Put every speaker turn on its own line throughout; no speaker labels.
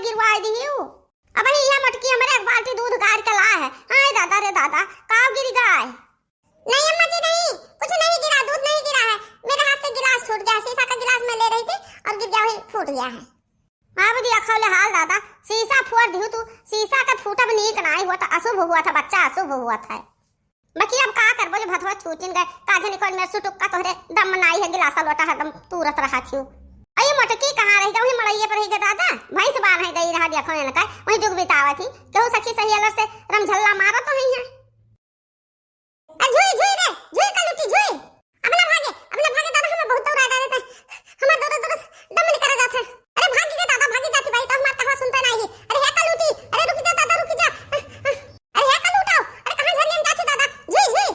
गिरवा दी हूँ। अब ये मटकी हमारे एक बाल्टी दूध गाड़ के ला है। हाय दादा रे दादा, काव गिर गाय। नहीं अम्मा जी नहीं, कुछ नहीं गिरा, दूध नहीं गिरा है। मेरे हाथ से गिलास छूट गया, शीशा का गिलास मैं ले रही थी और गिर गया, वही फूट गया है। अब दिया खौले हाल दादा, शीशा फोड़ दियो तू, शीशा का फूटब नीक नहीं हुआ था, अशुभ हुआ था, बच्चा अशुभ हुआ था। बाकी अब का करबो जो भथवा छूटिन गए, काजे निकल में सुटुक्का तोहरे दम नहीं है, गिलासा लोटा हरदम तुरत रहा थी। अये मटकी कहां रही, वही मड़ैये पर ही के दादा, भैंस बान है गई रहा दिया खोने न का, वही जुग बितावा थी। केहू सखी सही अलर से रमझल्ला मारा तो नहीं है। झुई झुई रे, झुई का लुटी झुई, अपना भागे दादा, हमें बहुत उड़ा डाले थे, हमार दौड़ दम निकल जाता है। अरे भागी के दादा, भागी जाती भाई, तो हमार कहवा सुनता नहीं। अरे है का लुटी, अरे रुक जा दादा, रुक जा, अरे है का लुटाओ, अरे कहां झरियन जाती दादा, झुई झुई।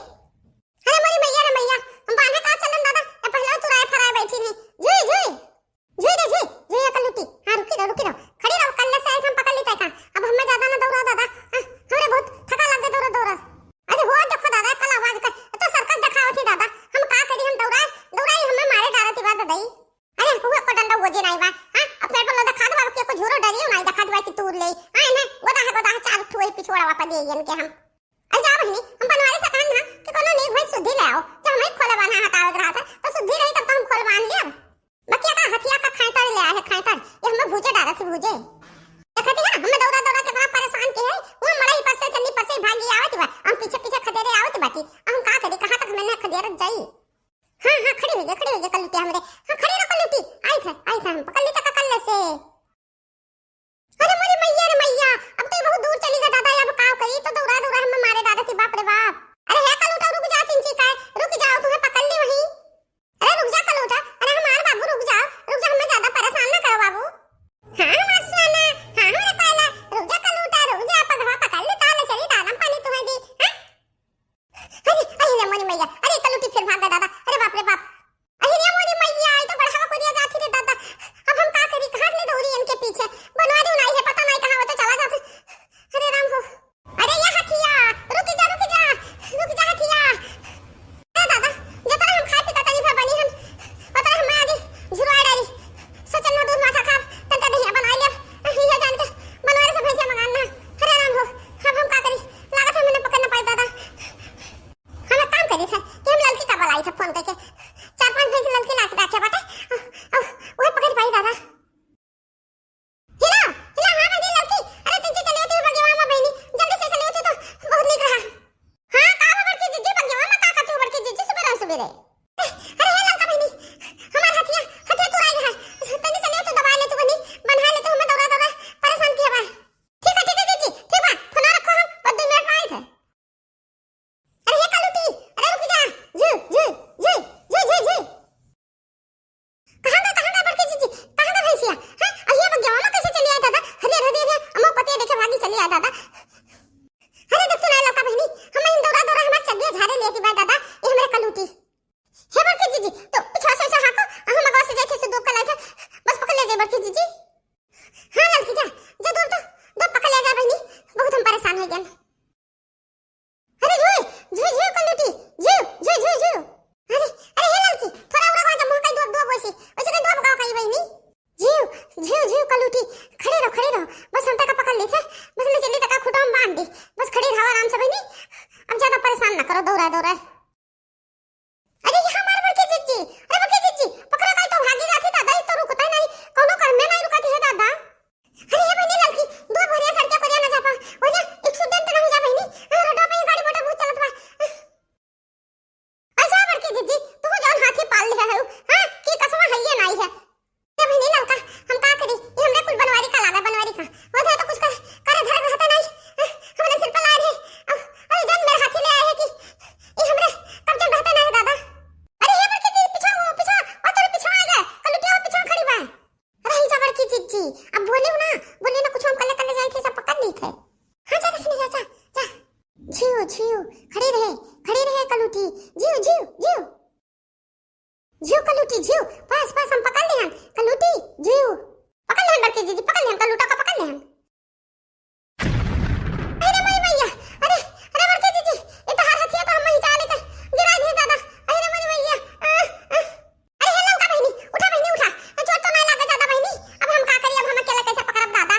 अरे मोरी मैया रे मैया, हम बांधे का चलन दादा, ए पहले तो राय फराय बैठी नहीं। झुई झुई झुई रे झुई, झुई का लुटी। हां रुकी रहो, खड़ी रहो, कल से हम पकड़ लेते का। अब हमें ज्यादा ना दौड़ा दादा, हमरे बहुत थका लग गए दौड़ा। अरे हो देखो दादा, कल आवाज कर तो सर्कस दिखाओ थी दादा, हम का करी, हम दौड़ाई हमें मारे डालती बात दाई। अरे हुआ को डंडा वजे नहीं बा, हां अपने को दिखा दबा के को झूरो डरियो नहीं, दिखा दबा कि तूर ले। हां ना गोदा चार ठुए पिछोड़ा वापा दे यन के हम। अरे जा बहनी, हम बनवारी से कहन ना कि कोनो नहीं भाई सुधी ले आओ, जब हमें खोले बाना हटावे रहा था तो सुधी रही, तब तो हम खोल बांध लिया। बाकी का हथिया का खाइतर ले आए है, खाइतर ये हमें भूजे डाला से भूजे देखती है, हमें दौड़ा कितना परेशान के है। वो मड़ई पर से चन्नी पर से भागी आवत बा, हम पीछे खदेरे आवत बाटी, हम का करी, कहां तक मैंने खदेरत जाई। हां खड़ी हो जा कल लुटी हमरे, हां खड़ी रहो कल लुटी, आई था हम पकड़ ली तक कल से। अरे मोरी मैया रे मैया, अब तो बहुत दूर चली गई दादा, अब का करी, तो दौड़ा हमें मारे डाले थी, बाप रे बाप। अरे है कल उठा, रुक जा चिंची का, रुक जाओ, तुम्हें पकड़ ली वही। अरे रुक जा कल उठा, अरे हमारे बाबू रुक जाओ, हमें ज्यादा परेशान ना करो बाबू। हां मास्टराना, हां रे पाला, रुक जा कल उठा, रुक जा, पगवा पकड़ ले, ताले चली दालम पानी तुम्हें दी। हां अरे रे मोरी मैया, अरे कल उठी फिर भाग गया दादा, अरे बाप रे बाप। अरे रे मोरी मैया, आई तो बढ़ावा को दिया जाती रे दादा, अब हम का करी, कहां ले दौड़ी इनके पीछे, बनवा दो नहीं है, पता नहीं कहां वो तो चला जाते। अरे राम हो, अरे ये हथिया, रुक जा हथिया। अरे दादा जतरा हम खा पीता तनी भर बनी, हम पता हम आगे झुरवा डाली, सोचन ना दूध माथा खा तंता दहिया बना लिया, ये जानते बनवारे से भैंसिया मंगाना। अरे राम हो, अब हम का करी, लागत है मैंने पकड़ना पाई दादा। हम एक काम करी था कि हम लड़की का बुलाई था फोन करके, 4-5 भैंस लड़की ला के रखे बाटे, वो पकड़ पाई दादा। हिला हां बहनी लड़की, अरे तुझे चले होती बगेवा में बहनी, जल्दी से चले होती तो बहुत नीक रहा। हां का बड़की जीजी बगेवा में का करती बड़की जीजी सुबह अरे हे लड़का बहनी, हमार हथिया तुराई है, तनी चले तो दबा ले तू बहनी, बन्हा ले तो हमें दौड़ा परेशान किया बा। ठीक है जीजी, ठीक बा, फोन रखो, हम बस 2 मिनट में आए थे। अरे ये कलुटी, अरे रुक जा, जी कहां का बड़की जीजी, कहां का भैंसिया, हां अहिया बगेवा में कैसे चली आई दादा, हरे अम्मा पतिया देखे भागी चली आई दादा। अरे देख तू ना लड़का बहनी, हम इन दौड़ा हमार चलिए झारे लेती बा दादा, ये हमारे कलुटी हे बड़की जीजी, तो पिछवा से हाको, हम मगवा से जाके से दो कला था, बस पकड़ ले जा बड़की जीजी। हां लड़की जा दो पकड़ ले जा बहनी, बहुत हम परेशान हो गए। अरे झुई कलुटी, झुई अरे हे लड़की, थोड़ा उड़ा जा मुंह का दो बोसी, वैसे कहीं दो बगाव कहीं बहनी। झुई कलुटी, खड़े रहो, बस हम तक पकड़ ले थे, बस ले चली तक खुटा में बांध दी, बस खड़ी रहो आराम से बहनी, अब ज्यादा परेशान ना करो, दौड़ा। अरे ये हमारे बड़की जीजी, पकड़ा कल तो भागी जाती दादा, तो रुकता नहीं, कोनो कर में नहीं रुकती है दादा। अरे ये बहनी लड़की, दो भरिया सड़के पर ना जा पा, वो जा एक्सीडेंट ना हो जा बहनी, रोड पे गाड़ी मोटर बहुत चलत बा। अच्छा बड़की जीजी, तू जौन हाथी पाल ले है, हां की कसवा है ये नहीं है। ये बहनी लड़का, हम का करी, ये हमरे कुछ बनवारी का लागा, वो तो कुछ करे धर रहता नहीं, हमने सिर पर लाए है, अरे जन मेरे हाथी ले आए है कि ये हमरे कब जन रहता नहीं दादा। अरे ये बड़की जीजी पीछे और तेरे पीछे आ गए, कलुटिया वो पीछे खड़ी बा। अरे ये बड़की जीजी, अब बोली ना कुछ हम कल जाए थे, सब पकड़ ली थे। हां जा देखने जा, झियो खड़ी रहे कलुटी, झियो कलुटी, बस हम पकड़ ले हम कलुटी, झियो पकड़ ले हम बड़की जीजी, पकड़ ले हम कलुटा का, पकड़ ले हम। अरे मोरी मैया, अरे बड़की जीजी, ये तो हाथ हथिया तो हम ही चाले कर गिरा दी दादा। अरे मोरी मैया, अरे हे लड़का बहनी, उठा चोट तो नहीं लगा ज्यादा बहनी, अब हम का करिए, अब हम अकेले कैसे पकड़ब दादा,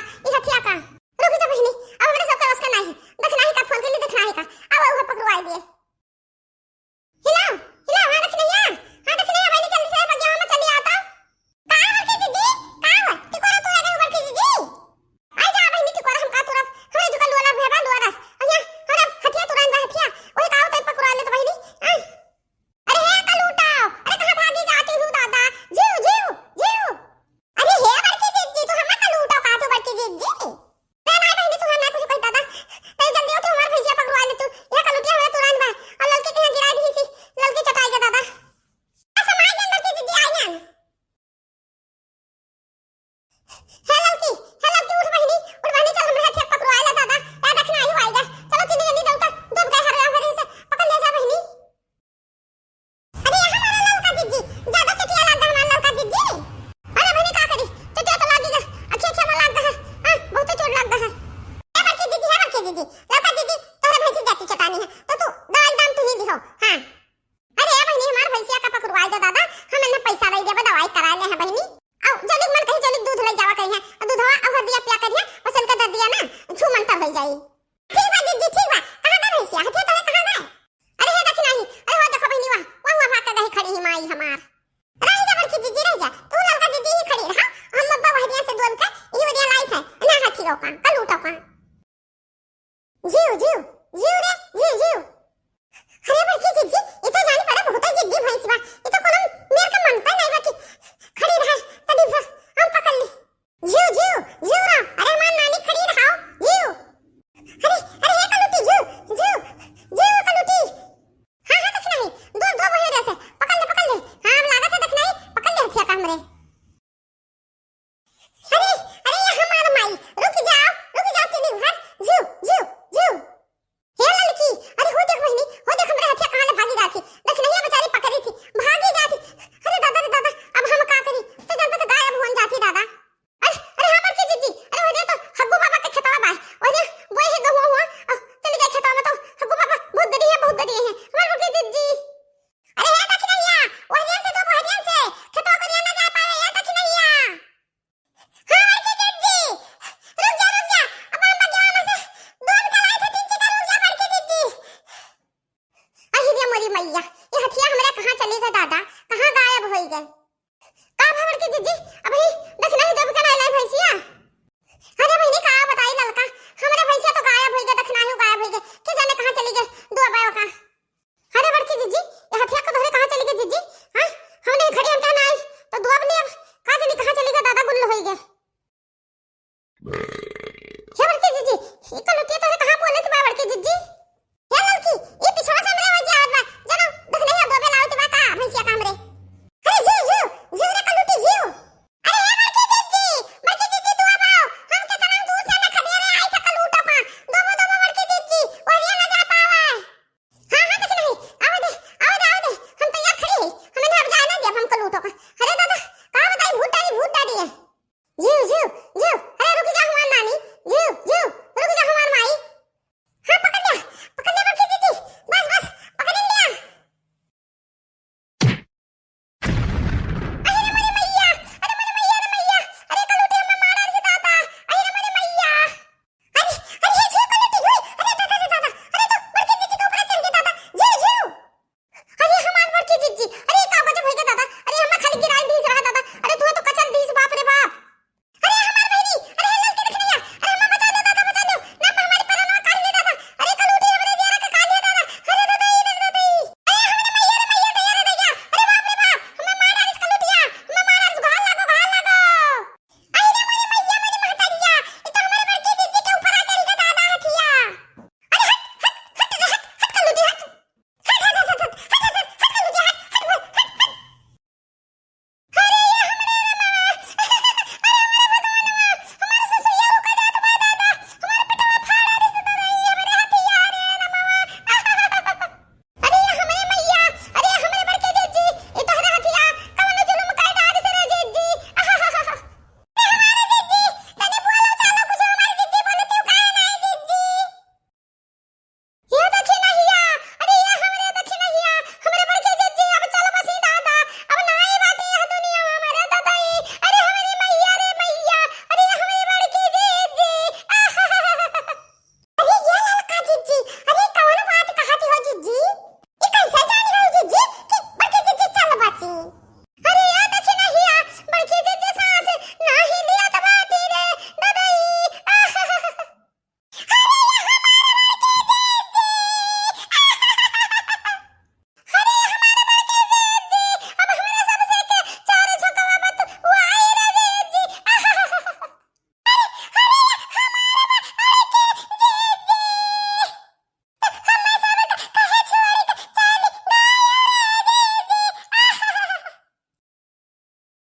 जी